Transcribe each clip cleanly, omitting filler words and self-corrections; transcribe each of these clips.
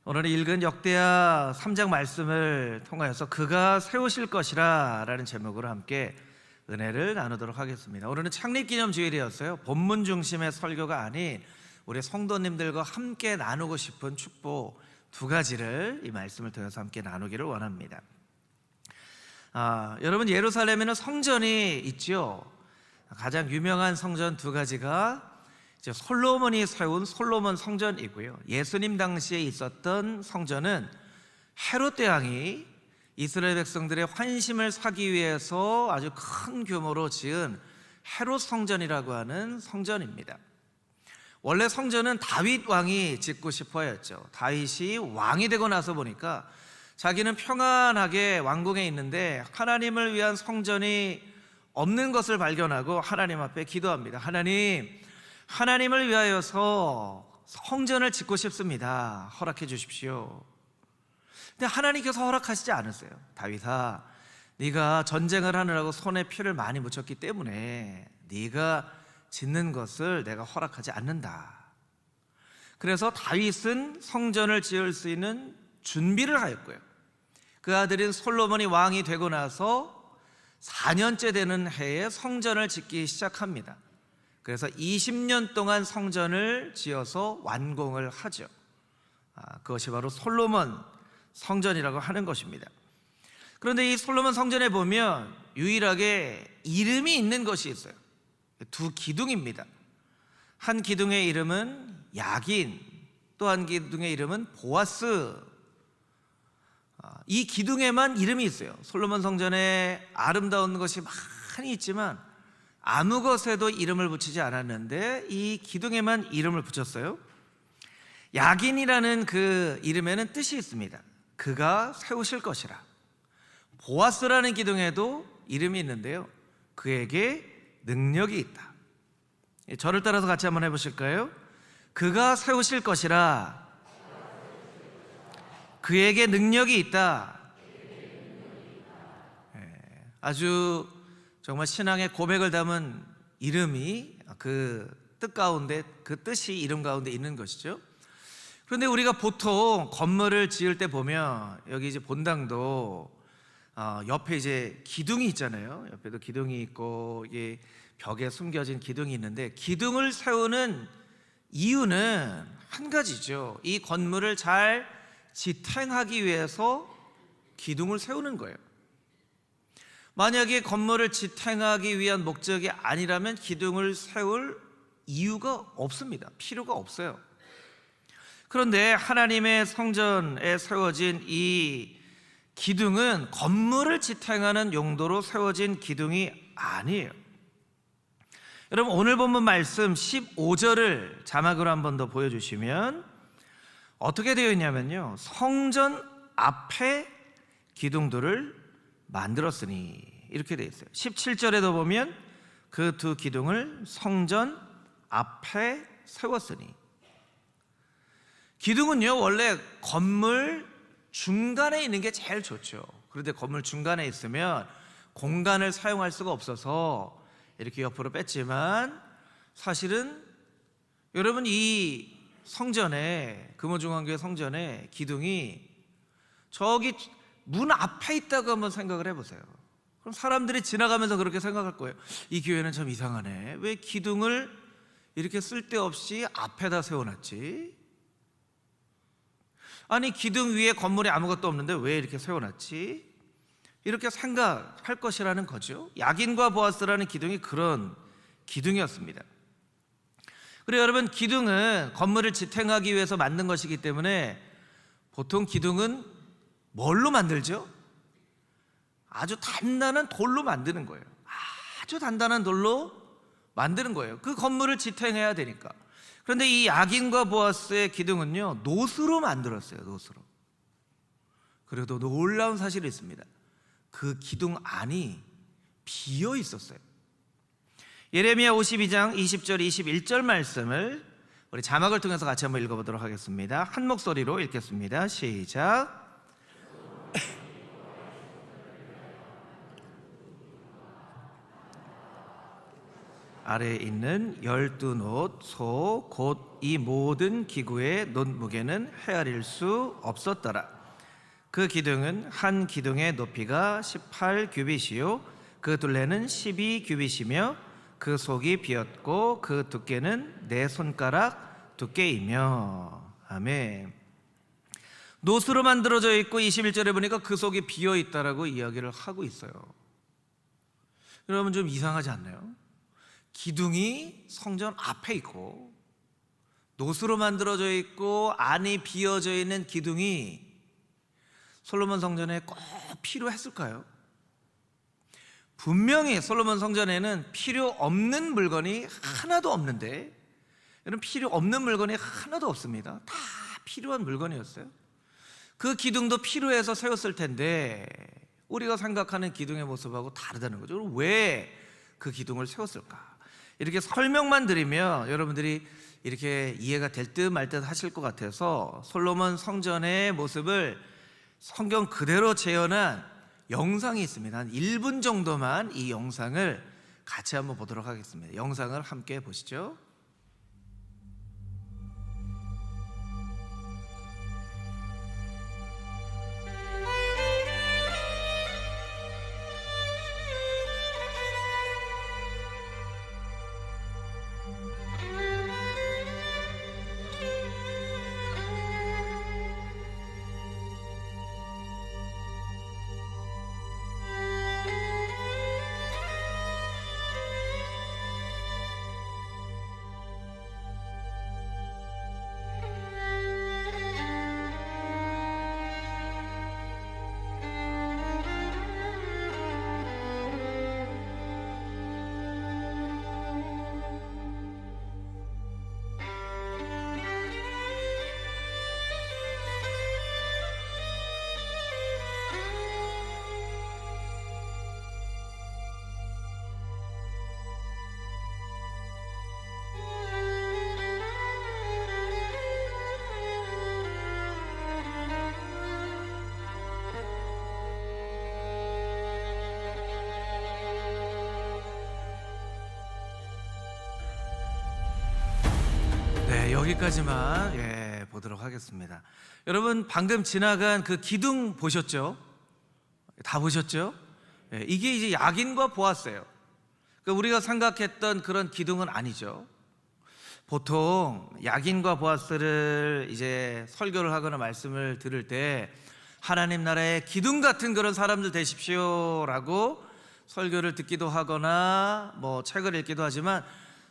오늘 읽은 역대하 3장 말씀을 통하여서 그가 세우실 것이라 라는 제목으로 함께 은혜를 나누도록 하겠습니다. 오늘은 창립기념주일이었어요. 본문 중심의 설교가 아닌 우리 성도님들과 함께 나누고 싶은 축복 두 가지를 이 말씀을 통해서 함께 나누기를 원합니다. 여러분, 예루살렘에는 성전이 있죠. 가장 유명한 성전 두 가지가 솔로몬이 세운 솔로몬 성전이고요, 예수님 당시에 있었던 성전은 헤롯 대왕이 이스라엘 백성들의 환심을 사기 위해서 아주 큰 규모로 지은 헤롯 성전이라고 하는 성전입니다. 원래 성전은 다윗 왕이 짓고 싶어 했죠. 다윗이 왕이 되고 나서 보니까 자기는 평안하게 왕궁에 있는데 하나님을 위한 성전이 없는 것을 발견하고 하나님 앞에 기도합니다. 하나님을 위하여서 성전을 짓고 싶습니다. 허락해 주십시오. 근데 하나님께서 허락하시지 않으세요. 다윗아, 네가 전쟁을 하느라고 손에 피를 많이 묻혔기 때문에 네가 짓는 것을 내가 허락하지 않는다. 그래서 다윗은 성전을 지을 수 있는 준비를 하였고요, 그 아들인 솔로몬이 왕이 되고 나서 4년째 되는 해에 성전을 짓기 시작합니다. 그래서 20년 동안 성전을 지어서 완공을 하죠. 그것이 바로 솔로몬 성전이라고 하는 것입니다. 그런데 이 솔로몬 성전에 보면 유일하게 이름이 있는 것이 있어요. 두 기둥입니다. 한 기둥의 이름은 야긴, 또 한 기둥의 이름은 보아스. 이 기둥에만 이름이 있어요. 솔로몬 성전에 아름다운 것이 많이 있지만 아무 것에도 이름을 붙이지 않았는데 이 기둥에만 이름을 붙였어요. 야긴이라는 그 이름에는 뜻이 있습니다. 그가 세우실 것이라. 보아스라는 기둥에도 이름이 있는데요, 그에게 능력이 있다. 저를 따라서 같이 한번 해보실까요? 그가 세우실 것이라. 그에게 능력이 있다. 아주 정말 신앙의 고백을 담은 이름이 그 뜻 가운데, 그 뜻이 이름 가운데 있는 것이죠. 그런데 우리가 보통 건물을 지을 때 보면 여기 이제 본당도 옆에 이제 기둥이 있잖아요. 옆에도 기둥이 있고 이게 벽에 숨겨진 기둥이 있는데, 기둥을 세우는 이유는 한 가지죠. 이 건물을 잘 지탱하기 위해서 기둥을 세우는 거예요. 만약에 건물을 지탱하기 위한 목적이 아니라면 기둥을 세울 이유가 없습니다. 필요가 없어요. 그런데 하나님의 성전에 세워진 이 기둥은 건물을 지탱하는 용도로 세워진 기둥이 아니에요. 여러분, 오늘 본문 말씀 15절을 자막으로 한 번 더 보여주시면 어떻게 되어 있냐면요, 성전 앞에 기둥들을 만들었으니, 이렇게 되어 있어요. 17절에도 보면 그 두 기둥을 성전 앞에 세웠으니. 기둥은요, 원래 건물 중간에 있는 게 제일 좋죠. 그런데 건물 중간에 있으면 공간을 사용할 수가 없어서 이렇게 옆으로 뺐지만, 사실은 여러분, 이 성전에, 금호중앙교회 성전에 기둥이 저기 문 앞에 있다고 한번 생각을 해보세요. 그럼 사람들이 지나가면서 그렇게 생각할 거예요. 이 교회는 참 이상하네. 왜 기둥을 이렇게 쓸데없이 앞에다 세워놨지? 아니, 기둥 위에 건물이 아무것도 없는데 왜 이렇게 세워놨지? 이렇게 생각할 것이라는 거죠. 야긴과 보아스라는 기둥이 그런 기둥이었습니다. 그리고 여러분, 기둥은 건물을 지탱하기 위해서 만든 것이기 때문에 보통 기둥은 뭘로 만들죠? 아주 단단한 돌로 만드는 거예요. 아주 단단한 돌로 만드는 거예요. 그 건물을 지탱해야 되니까. 그런데 이 야긴과 보아스의 기둥은요, 노스로 만들었어요. 노스로. 그래도 놀라운 사실이 있습니다. 그 기둥 안이 비어 있었어요. 예레미야 52장 20절 21절 말씀을 우리 자막을 통해서 같이 한번 읽어보도록 하겠습니다. 한 목소리로 읽겠습니다. 시작. 아래에 있는 12놋 소 곧 이 모든 기구의 놋 무게는 헤아릴 수 없었더라. 그 기둥은 한 기둥의 높이가 18규빗이요 그 둘레는 12규빗이며 그 속이 비었고 그 두께는 내 손가락 두께이며. 아멘. 놋으로 만들어져 있고 21절에 보니까 그 속이 비어 있다라고 이야기를 하고 있어요. 여러분 좀 이상하지 않나요? 기둥이 성전 앞에 있고 놋으로 만들어져 있고 안이 비어져 있는 기둥이 솔로몬 성전에 꼭 필요했을까요? 분명히 솔로몬 성전에는 필요 없는 물건이 하나도 없는데, 여러분 필요 없는 물건이 하나도 없습니다. 다 필요한 물건이었어요. 그 기둥도 필요해서 세웠을 텐데 우리가 생각하는 기둥의 모습하고 다르다는 거죠. 왜 그 기둥을 세웠을까? 이렇게 설명만 드리면 여러분들이 이렇게 이해가 될 듯 말 듯 하실 것 같아서 솔로몬 성전의 모습을 성경 그대로 재현한 영상이 있습니다. 한 1분 정도만 이 영상을 같이 한번 보도록 하겠습니다. 영상을 함께 보시죠. 여기까지만 보도록 하겠습니다. 여러분 방금 지나간 그 기둥 보셨죠? 다 보셨죠? 이게 이제 야긴과 보아스예요. 그러니까 우리가 생각했던 그런 기둥은 아니죠. 보통 야긴과 보아스를 이제 설교를 하거나 말씀을 들을 때 하나님 나라의 기둥 같은 그런 사람들 되십시오라고 설교를 듣기도 하거나 뭐 책을 읽기도 하지만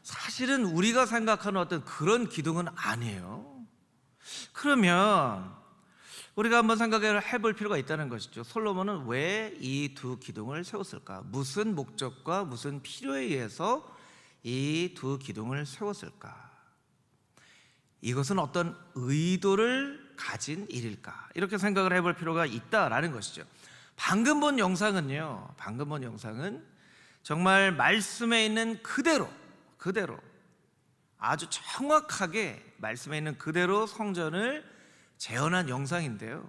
사실은 우리가 생각하는 어떤 그런 기둥은 아니에요. 그러면 우리가 한번 생각을 해볼 필요가 있다는 것이죠. 솔로몬은 왜 이 두 기둥을 세웠을까? 무슨 목적과 무슨 필요에 의해서 이 두 기둥을 세웠을까? 이것은 어떤 의도를 가진 일일까? 이렇게 생각을 해볼 필요가 있다라는 것이죠. 방금 본 영상은 정말 말씀에 있는 그대로 아주 정확하게 말씀에 있는 그대로 성전을 재현한 영상인데요,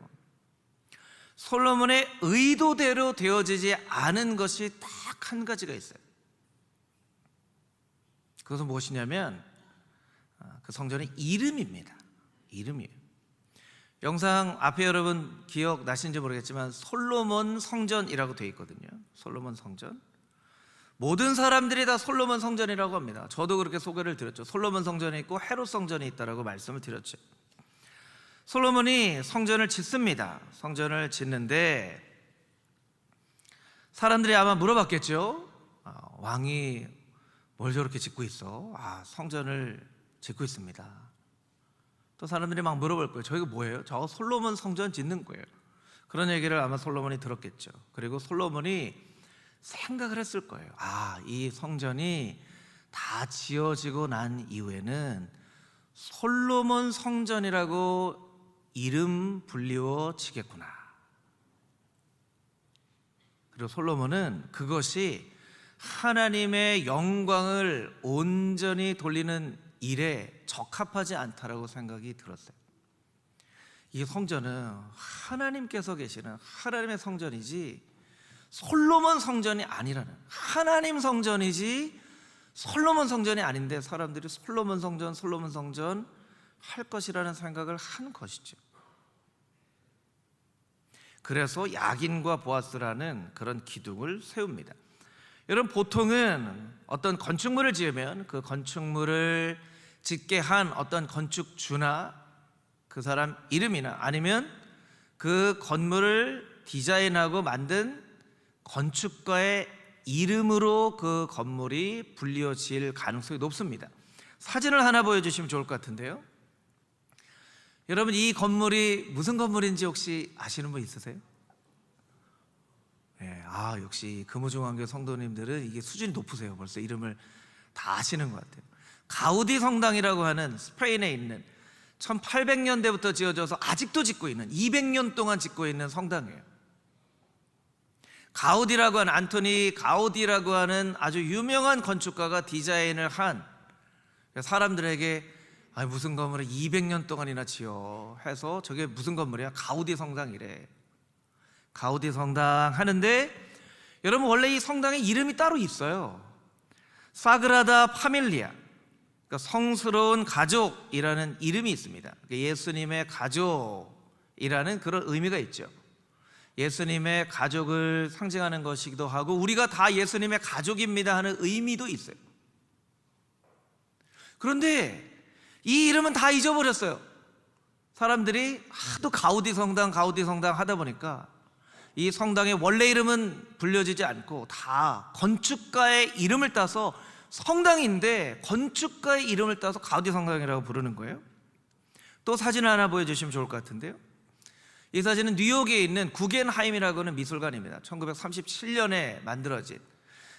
솔로몬의 의도대로 되어지지 않은 것이 딱 한 가지가 있어요. 그것은 무엇이냐면 그 성전의 이름입니다. 이름이에요. 영상 앞에 여러분 기억나시는지 모르겠지만 솔로몬 성전이라고 되어 있거든요. 솔로몬 성전. 모든 사람들이 다 솔로몬 성전이라고 합니다. 저도 그렇게 소개를 드렸죠. 솔로몬 성전이 있고 헤롯 성전이 있다라고 말씀을 드렸죠. 솔로몬이 성전을 짓습니다. 성전을 짓는데 사람들이 아마 물어봤겠죠. 왕이 뭘 저렇게 짓고 있어? 성전을 짓고 있습니다. 또 사람들이 막 물어볼 거예요. 저희가 뭐예요? 저 솔로몬 성전 짓는 거예요. 그런 얘기를 아마 솔로몬이 들었겠죠. 그리고 솔로몬이 생각을 했을 거예요. 이 성전이 다 지어지고 난 이후에는 솔로몬 성전이라고 이름 불리워지겠구나. 그리고 솔로몬은 그것이 하나님의 영광을 온전히 돌리는 일에 적합하지 않다라고 생각이 들었어요. 이 성전은 하나님께서 계시는 하나님의 성전이지 솔로몬 성전이 아니라는, 하나님 성전이지 솔로몬 성전이 아닌데 사람들이 솔로몬 성전 할 것이라는 생각을 한 것이죠. 그래서 야긴과 보아스라는 그런 기둥을 세웁니다. 여러분, 보통은 어떤 건축물을 지으면 그 건축물을 짓게 한 어떤 건축주나 그 사람 이름이나 아니면 그 건물을 디자인하고 만든 건축가의 이름으로 그 건물이 불리워질 가능성이 높습니다. 사진을 하나 보여주시면 좋을 것 같은데요. 여러분, 이 건물이 무슨 건물인지 혹시 아시는 분 있으세요? 네, 역시 금호중앙교 성도님들은 이게 수준이 높으세요. 벌써 이름을 다 아시는 것 같아요. 가우디 성당이라고 하는 스페인에 있는 1800년대부터 지어져서 아직도 짓고 있는 200년 동안 짓고 있는 성당이에요. 가우디라고 하는 안토니 가우디라고 하는 아주 유명한 건축가가 디자인을 한, 사람들에게 무슨 건물을 200년 동안이나 지어 해서 저게 무슨 건물이야? 가우디 성당이래. 가우디 성당 하는데, 여러분, 원래 이 성당에 이름이 따로 있어요. 사그라다 파밀리아, 그러니까 성스러운 가족이라는 이름이 있습니다. 예수님의 가족이라는 그런 의미가 있죠. 예수님의 가족을 상징하는 것이기도 하고, 우리가 다 예수님의 가족입니다 하는 의미도 있어요. 그런데 이 이름은 다 잊어버렸어요. 사람들이 하도 가우디 성당 하다 보니까 이 성당의 원래 이름은 불려지지 않고 다 건축가의 이름을 따서, 성당인데 건축가의 이름을 따서 가우디 성당이라고 부르는 거예요. 또 사진을 하나 보여주시면 좋을 것 같은데요. 이 사진은 뉴욕에 있는 구겐하임이라고 하는 미술관입니다. 1937년에 만들어진,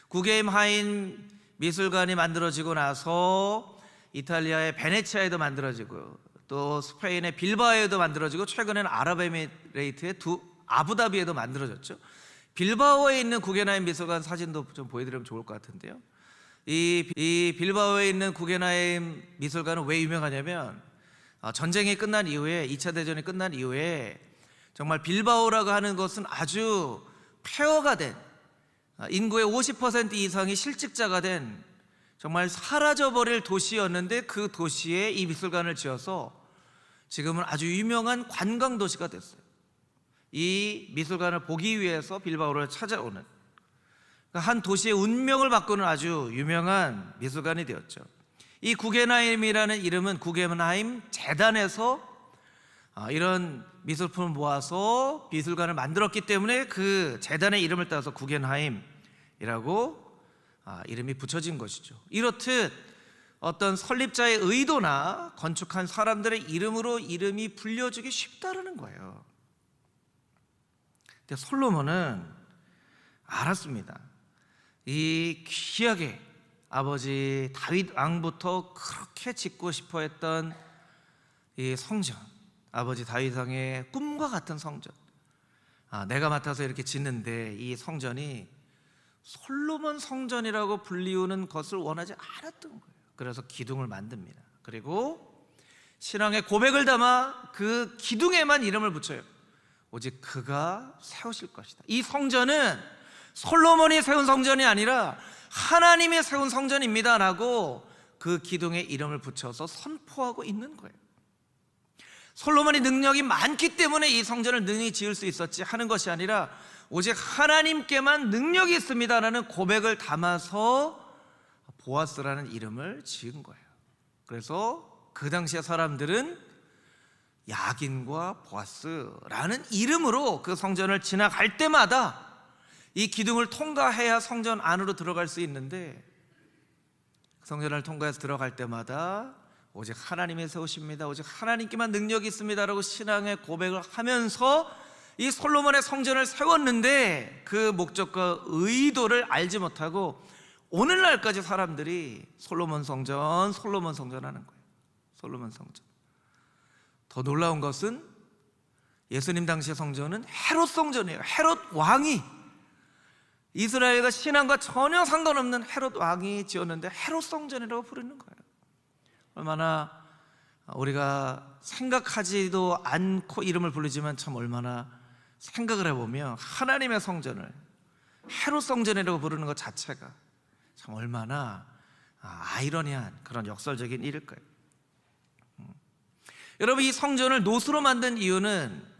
구겐하임 미술관이 만들어지고 나서 이탈리아의 베네치아에도 만들어지고, 또 스페인의 빌바오에도 만들어지고, 최근에는 아랍에미레이트의 아부다비에도 만들어졌죠. 빌바오에 있는 구겐하임 미술관 사진도 좀 보여드리면 좋을 것 같은데요. 이 빌바오에 있는 구겐하임 미술관은 왜 유명하냐면, 전쟁이 끝난 이후에, 2차 대전이 끝난 이후에 정말 빌바오라고 하는 것은 아주 폐허가 된, 인구의 50% 이상이 실직자가 된 정말 사라져버릴 도시였는데, 그 도시에 이 미술관을 지어서 지금은 아주 유명한 관광도시가 됐어요. 이 미술관을 보기 위해서 빌바오를 찾아오는, 한 도시의 운명을 바꾸는 아주 유명한 미술관이 되었죠. 이 구겐하임이라는 이름은 구겐하임 재단에서 이런 미술품을 모아서 미술관을 만들었기 때문에 그 재단의 이름을 따서 구겐하임이라고 이름이 붙여진 것이죠. 이렇듯 어떤 설립자의 의도나 건축한 사람들의 이름으로 이름이 불려지기 쉽다라는 거예요. 근데 솔로몬은 알았습니다. 이 귀하게 아버지 다윗 왕부터 그렇게 짓고 싶어 했던 이 성전, 아버지 다윗 왕의 꿈과 같은 성전, 내가 맡아서 이렇게 짓는데 이 성전이 솔로몬 성전이라고 불리우는 것을 원하지 않았던 거예요. 그래서 기둥을 만듭니다. 그리고 신앙의 고백을 담아 그 기둥에만 이름을 붙여요. 오직 그가 세우실 것이다. 이 성전은 솔로몬이 세운 성전이 아니라 하나님이 세운 성전입니다 라고 그 기둥에 이름을 붙여서 선포하고 있는 거예요. 솔로몬이 능력이 많기 때문에 이 성전을 능히 지을 수 있었지 하는 것이 아니라, 오직 하나님께만 능력이 있습니다라는 고백을 담아서 보아스라는 이름을 지은 거예요. 그래서 그 당시의 사람들은 야긴과 보아스라는 이름으로 그 성전을 지나갈 때마다 이 기둥을 통과해야 성전 안으로 들어갈 수 있는데, 성전을 통과해서 들어갈 때마다 오직 하나님이 세우십니다, 오직 하나님께만 능력이 있습니다라고 신앙의 고백을 하면서 이 솔로몬의 성전을 세웠는데, 그 목적과 의도를 알지 못하고 오늘날까지 사람들이 솔로몬 성전 하는 거예요. 솔로몬 성전. 더 놀라운 것은 예수님 당시의 성전은 헤롯 성전이에요. 헤롯 왕이, 이스라엘과 신앙과 전혀 상관없는 헤롯 왕이 지었는데 헤롯 성전이라고 부르는 거예요. 얼마나 우리가 생각하지도 않고 이름을 부르지만, 참 얼마나 생각을 해보면 하나님의 성전을 헤롯 성전이라고 부르는 것 자체가 참 얼마나 아이러니한 그런 역설적인 일일 거예요. 여러분, 이 성전을 노수로 만든 이유는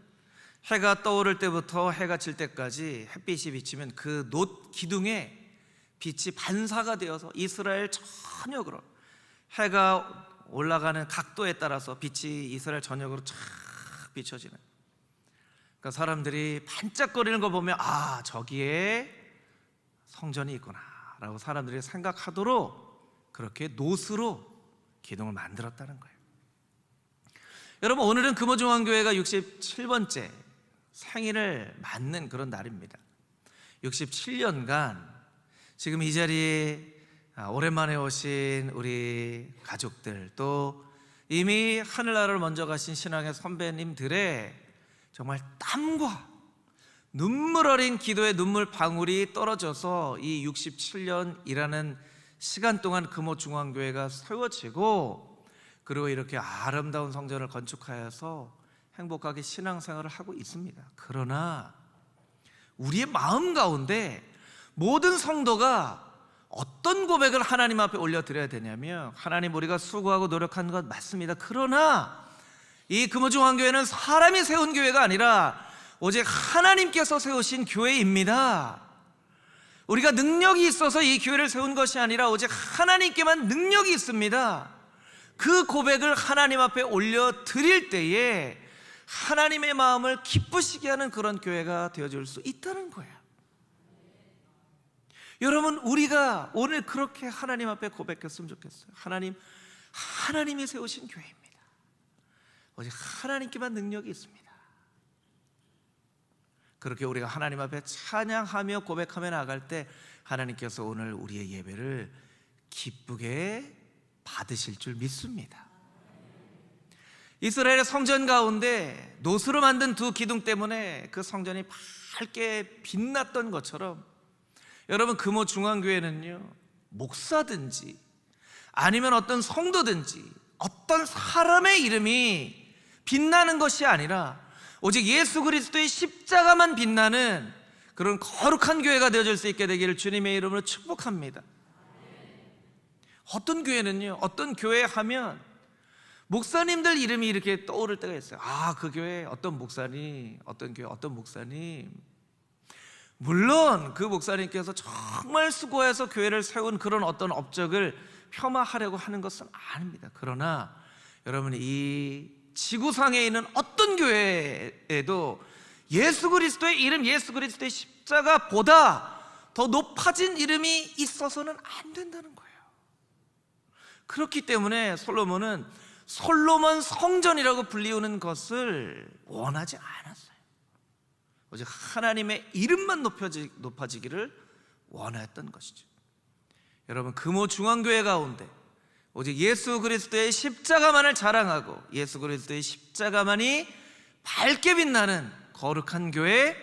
해가 떠오를 때부터 해가 질 때까지 햇빛이 비치면 그 놋 기둥에 빛이 반사가 되어서 이스라엘 전역으로, 해가 올라가는 각도에 따라서 빛이 이스라엘 전역으로 쫙 비춰지는, 그러니까 사람들이 반짝거리는 거 보면 저기에 성전이 있구나 라고 사람들이 생각하도록 그렇게 놋으로 기둥을 만들었다는 거예요. 여러분, 오늘은 금호중앙교회가 67번째 생일을 맞는 그런 날입니다. 67년간 지금 이 자리에 오랜만에 오신 우리 가족들, 또 이미 하늘나라를 먼저 가신 신앙의 선배님들의 정말 땀과 눈물 어린 기도의 눈물 방울이 떨어져서 이 67년이라는 시간 동안 금호중앙교회가 세워지고, 그리고 이렇게 아름다운 성전을 건축하여서 행복하게 신앙생활을 하고 있습니다. 그러나 우리의 마음 가운데 모든 성도가 어떤 고백을 하나님 앞에 올려드려야 되냐면, 하나님, 우리가 수고하고 노력한 것 맞습니다. 그러나 이 금호중앙교회는 사람이 세운 교회가 아니라 오직 하나님께서 세우신 교회입니다. 우리가 능력이 있어서 이 교회를 세운 것이 아니라 오직 하나님께만 능력이 있습니다. 그 고백을 하나님 앞에 올려드릴 때에 하나님의 마음을 기쁘시게 하는 그런 교회가 되어줄 수 있다는 거예요. 여러분, 우리가 오늘 그렇게 하나님 앞에 고백했으면 좋겠어요. 하나님이 세우신 교회입니다. 오직 하나님께만 능력이 있습니다. 그렇게 우리가 하나님 앞에 찬양하며 고백하며 나갈 때 하나님께서 오늘 우리의 예배를 기쁘게 받으실 줄 믿습니다. 이스라엘의 성전 가운데 놋으로 만든 두 기둥 때문에 그 성전이 밝게 빛났던 것처럼, 여러분, 금호중앙교회는요, 목사든지 아니면 어떤 성도든지 어떤 사람의 이름이 빛나는 것이 아니라 오직 예수 그리스도의 십자가만 빛나는 그런 거룩한 교회가 되어질 수 있게 되기를 주님의 이름으로 축복합니다. 어떤 교회는요, 어떤 교회 하면 목사님들 이름이 이렇게 떠오를 때가 있어요. 그 교회 어떤 목사님, 어떤 교회 어떤 목사님. 물론 그 목사님께서 정말 수고해서 교회를 세운 그런 어떤 업적을 폄하하려고 하는 것은 아닙니다. 그러나 여러분, 이 지구상에 있는 어떤 교회에도 예수 그리스도의 이름, 예수 그리스도의 십자가보다 더 높아진 이름이 있어서는 안 된다는 거예요. 그렇기 때문에 솔로몬은 솔로몬 성전이라고 불리우는 것을 원하지 않았어요. 오직 하나님의 이름만 높아지기를 원했던 것이죠. 여러분, 금호중앙교회 가운데 오직 예수 그리스도의 십자가만을 자랑하고 예수 그리스도의 십자가만이 밝게 빛나는 거룩한 교회,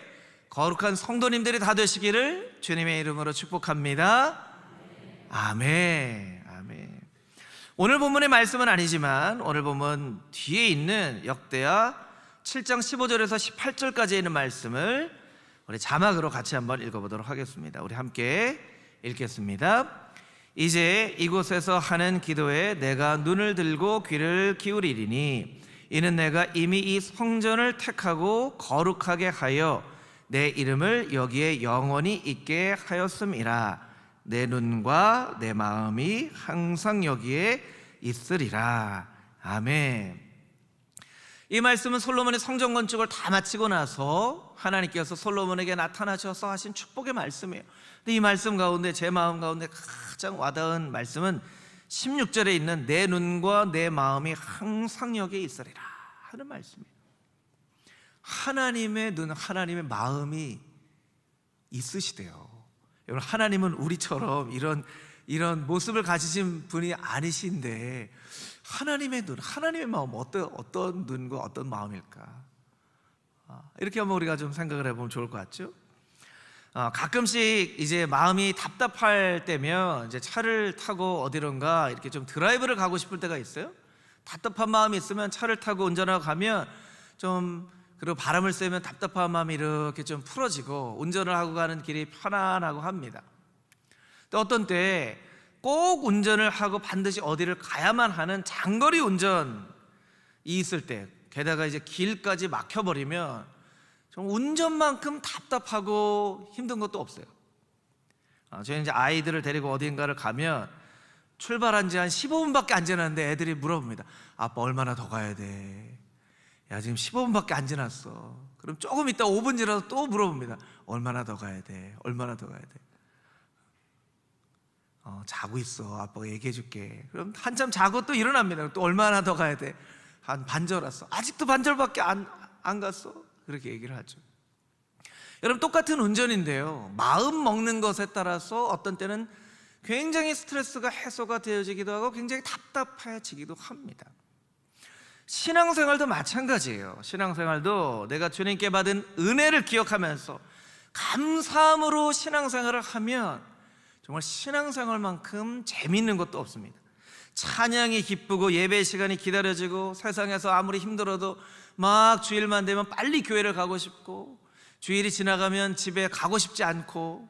거룩한 성도님들이 다 되시기를 주님의 이름으로 축복합니다. 아멘. 아멘. 오늘 본문의 말씀은 아니지만 오늘 본문 뒤에 있는 역대하 7장 15절에서 18절까지 있는 말씀을 우리 자막으로 같이 한번 읽어보도록 하겠습니다. 우리 함께 읽겠습니다. 이제 이곳에서 하는 기도에 내가 눈을 들고 귀를 기울이리니 이는 내가 이미 이 성전을 택하고 거룩하게 하여 내 이름을 여기에 영원히 있게 하였음이라. 내 눈과 내 마음이 항상 여기에 있으리라. 아멘. 이 말씀은 솔로몬의 성전 건축을 다 마치고 나서 하나님께서 솔로몬에게 나타나셔서 하신 축복의 말씀이에요. 근데 이 말씀 가운데 제 마음 가운데 가장 와닿은 말씀은 16절에 있는 내 눈과 내 마음이 항상 여기에 있으리라 하는 말씀이에요. 하나님의 눈, 하나님의 마음이 있으시대요. 여러분, 하나님은 우리처럼 이런 모습을 가지신 분이 아니신데 하나님의 눈, 하나님의 마음, 어떤 눈과 어떤 마음일까? 이렇게 한번 우리가 좀 생각을 해보면 좋을 것 같죠? 가끔씩 이제 마음이 답답할 때면 이제 차를 타고 어디론가 이렇게 좀 드라이브를 가고 싶을 때가 있어요. 답답한 마음이 있으면 차를 타고 운전하고 가면 좀, 그리고 바람을 쐬면 답답한 마음이 이렇게 좀 풀어지고 운전을 하고 가는 길이 편안하고 합니다. 또 어떤 때 꼭 운전을 하고 반드시 어디를 가야만 하는 장거리 운전이 있을 때, 게다가 이제 길까지 막혀버리면 좀 운전만큼 답답하고 힘든 것도 없어요. 저희 이제 아이들을 데리고 어딘가를 가면 출발한 지 한 15분밖에 안 지났는데 애들이 물어봅니다. 아빠 얼마나 더 가야 돼? 야, 지금 15분밖에 안 지났어. 그럼 조금 있다 5분 지나서 또 물어봅니다. 얼마나 더 가야 돼? 얼마나 더 가야 돼? 자고 있어. 아빠가 얘기해 줄게. 그럼 한참 자고 또 일어납니다. 또 얼마나 더 가야 돼? 한 반절 왔어. 아직도 반절밖에 안 갔어? 그렇게 얘기를 하죠. 여러분, 똑같은 운전인데요, 마음 먹는 것에 따라서 어떤 때는 굉장히 스트레스가 해소가 되어지기도 하고 굉장히 답답해지기도 합니다. 신앙생활도 마찬가지예요. 신앙생활도 내가 주님께 받은 은혜를 기억하면서 감사함으로 신앙생활을 하면 정말 신앙생활만큼 재미있는 것도 없습니다. 찬양이 기쁘고 예배 시간이 기다려지고 세상에서 아무리 힘들어도 막 주일만 되면 빨리 교회를 가고 싶고 주일이 지나가면 집에 가고 싶지 않고.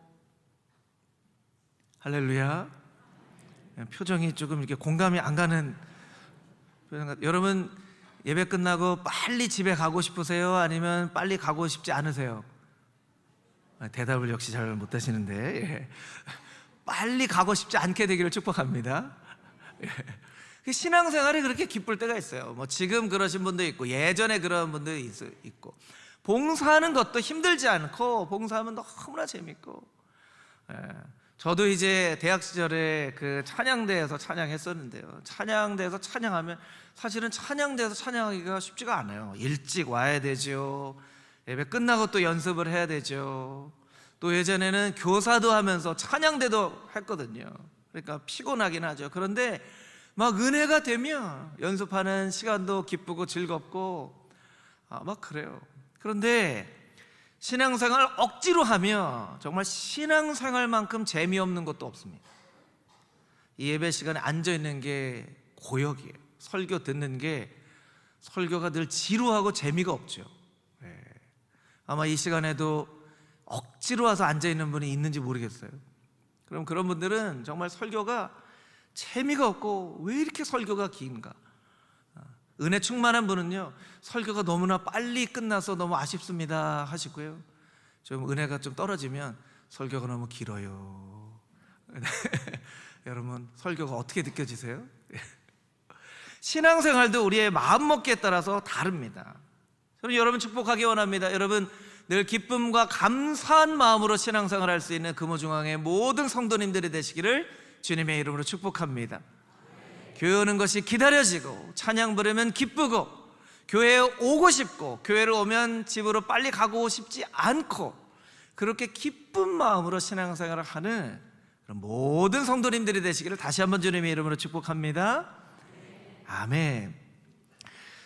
할렐루야. 표정이 조금 이렇게 공감이 안 가는 표정. 여러분, 예배 끝나고 빨리 집에 가고 싶으세요? 아니면 빨리 가고 싶지 않으세요? 대답을 역시 잘 못하시는데, 빨리 가고 싶지 않게 되기를 축복합니다. 신앙생활이 그렇게 기쁠 때가 있어요. 뭐 지금 그러신 분도 있고 예전에 그런 분도 있고, 봉사하는 것도 힘들지 않고 봉사하면 너무나 재밌고. 저도 이제 대학 시절에 그 찬양대에서 찬양했었는데요, 찬양대에서 찬양하면 사실은 찬양대에서 찬양하기가 쉽지가 않아요. 일찍 와야 되죠. 예배 끝나고 또 연습을 해야 되죠. 또 예전에는 교사도 하면서 찬양대도 했거든요. 그러니까 피곤하긴 하죠. 그런데 막 은혜가 되면 연습하는 시간도 기쁘고 즐겁고 막 그래요. 그런데 신앙생활 억지로 하면 정말 신앙생활만큼 재미없는 것도 없습니다. 이 예배 시간에 앉아있는 게 고역이에요. 설교 듣는 게, 설교가 늘 지루하고 재미가 없죠. 아마 이 시간에도 억지로 와서 앉아있는 분이 있는지 모르겠어요. 그럼 그런 분들은 정말 설교가 재미가 없고 왜 이렇게 설교가 긴가. 은혜 충만한 분은요, 설교가 너무나 빨리 끝나서 너무 아쉽습니다 하시고요, 좀 은혜가 좀 떨어지면 설교가 너무 길어요. 여러분, 설교가 어떻게 느껴지세요? 신앙생활도 우리의 마음먹기에 따라서 다릅니다. 저는 여러분 축복하기 원합니다. 여러분 늘 기쁨과 감사한 마음으로 신앙생활할 수 있는 금호중앙의 모든 성도님들이 되시기를 주님의 이름으로 축복합니다. 교회 오는 것이 기다려지고 찬양 부르면 기쁘고 교회에 오고 싶고 교회를 오면 집으로 빨리 가고 싶지 않고 그렇게 기쁜 마음으로 신앙생활을 하는 그런 모든 성도님들이 되시기를 다시 한번 주님의 이름으로 축복합니다. 아멘.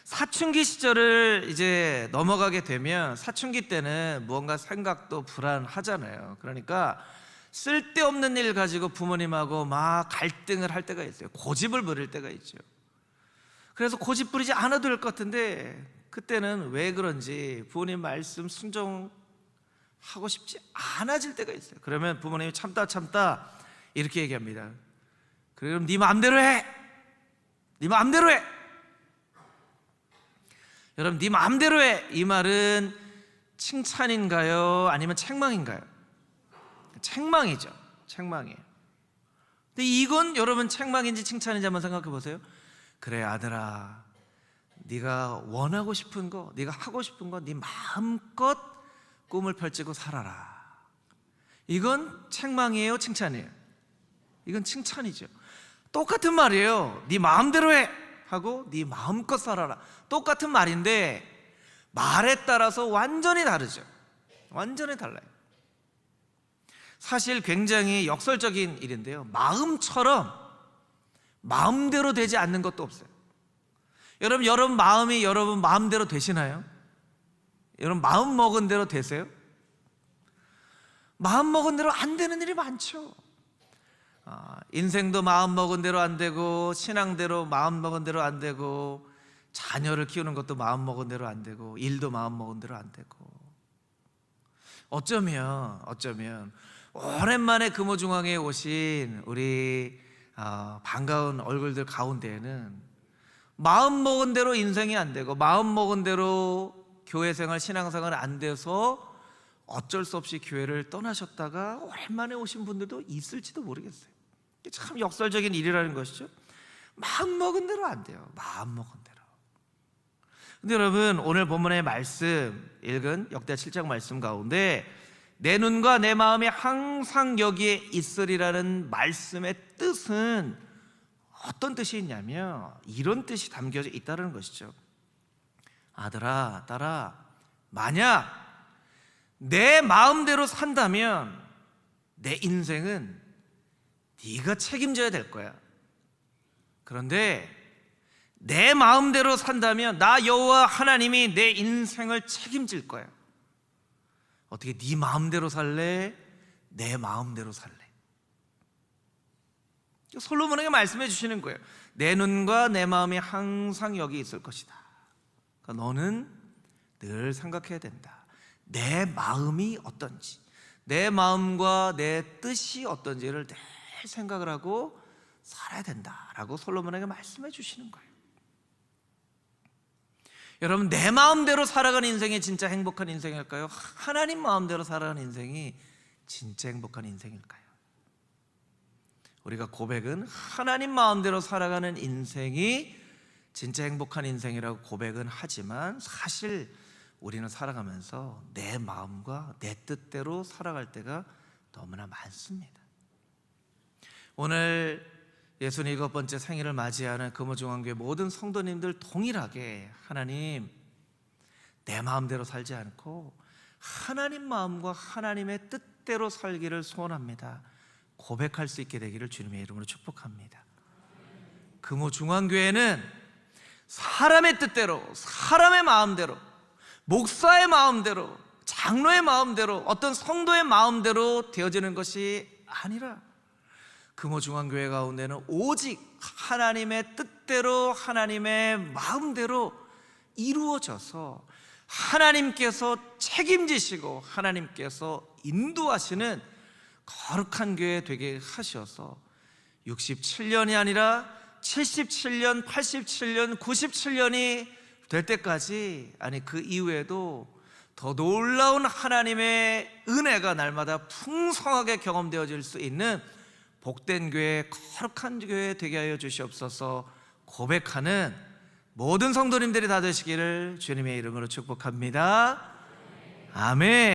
사춘기 시절을 이제 넘어가게 되면, 사춘기 때는 무언가 생각도 불안하잖아요. 그러니까 쓸데없는 일 가지고 부모님하고 막 갈등을 할 때가 있어요. 고집을 부릴 때가 있죠. 그래서 고집 부리지 않아도 될 것 같은데 그때는 왜 그런지 부모님 말씀 순종하고 싶지 않아질 때가 있어요. 그러면 부모님이 참다 이렇게 얘기합니다. 그럼 네 마음대로 해. 네 마음대로 해. 여러분, 네 마음대로 해, 이 말은 칭찬인가요? 아니면 책망인가요? 책망이죠. 책망이에요. 근데 이건 여러분 책망인지 칭찬인지 한번 생각해 보세요. 그래 아들아, 네가 원하고 싶은 거, 네가 하고 싶은 거 네 마음껏 꿈을 펼치고 살아라. 이건 책망이에요? 칭찬이에요? 이건 칭찬이죠. 똑같은 말이에요. 네 마음대로 해 하고 네 마음껏 살아라. 똑같은 말인데 말에 따라서 완전히 다르죠. 완전히 달라요. 사실 굉장히 역설적인 일인데요, 마음처럼 마음대로 되지 않는 것도 없어요. 여러분 마음이 여러분 마음대로 되시나요? 여러분 마음 먹은 대로 되세요? 마음 먹은 대로 안 되는 일이 많죠. 인생도 마음 먹은 대로 안 되고, 신앙대로 마음 먹은 대로 안 되고, 자녀를 키우는 것도 마음 먹은 대로 안 되고, 일도 마음 먹은 대로 안 되고. 어쩌면 오랜만에 금호중앙에 오신 우리 반가운 얼굴들 가운데에는 마음 먹은 대로 인생이 안 되고 마음 먹은 대로 교회 생활, 신앙생활 안 돼서 어쩔 수 없이 교회를 떠나셨다가 오랜만에 오신 분들도 있을지도 모르겠어요. 이게 참 역설적인 일이라는 것이죠. 마음 먹은 대로 안 돼요. 마음 먹은 대로. 근데 여러분, 오늘 본문의 말씀 읽은 역대 7장 말씀 가운데 내 눈과 내 마음이 항상 여기에 있으리라는 말씀의 뜻은 어떤 뜻이 있냐면 이런 뜻이 담겨져 있다는 것이죠. 아들아, 딸아, 만약 내 마음대로 산다면 내 인생은 네가 책임져야 될 거야. 그런데 내 마음대로 산다면 나 여호와 하나님이 내 인생을 책임질 거야. 어떻게 네 마음대로 살래? 내 마음대로 살래? 솔로몬에게 말씀해 주시는 거예요. 내 눈과 내 마음이 항상 여기 있을 것이다. 그러니까 너는 늘 생각해야 된다. 내 마음이 어떤지, 내 마음과 내 뜻이 어떤지를 늘 생각을 하고 살아야 된다라고 솔로몬에게 말씀해 주시는 거예요. 여러분, 내 마음대로 살아가는 인생이 진짜 행복한 인생일까요? 하나님 마음대로 살아가는 인생이 진짜 행복한 인생일까요? 우리가 고백은 하나님 마음대로 살아가는 인생이 진짜 행복한 인생이라고 고백은 하지만 사실 우리는 살아가면서 내 마음과 내 뜻대로 살아갈 때가 너무나 많습니다. 오늘 67번째 생일을 맞이하는 금호중앙교회 모든 성도님들 동일하게 하나님, 내 마음대로 살지 않고 하나님 마음과 하나님의 뜻대로 살기를 소원합니다. 고백할 수 있게 되기를 주님의 이름으로 축복합니다. 금호중앙교회는 사람의 뜻대로, 사람의 마음대로, 목사의 마음대로, 장로의 마음대로, 어떤 성도의 마음대로 되어지는 것이 아니라 금호중앙교회 가운데는 오직 하나님의 뜻대로, 하나님의 마음대로 이루어져서 하나님께서 책임지시고 하나님께서 인도하시는 거룩한 교회 되게 하셔서 67년이 아니라 77년, 87년, 97년이 될 때까지, 아니 그 이후에도 더 놀라운 하나님의 은혜가 날마다 풍성하게 경험되어질 수 있는 복된 교회, 거룩한 교회 되게 하여 주시옵소서. 고백하는 모든 성도님들이 다 되시기를 주님의 이름으로 축복합니다. 아멘.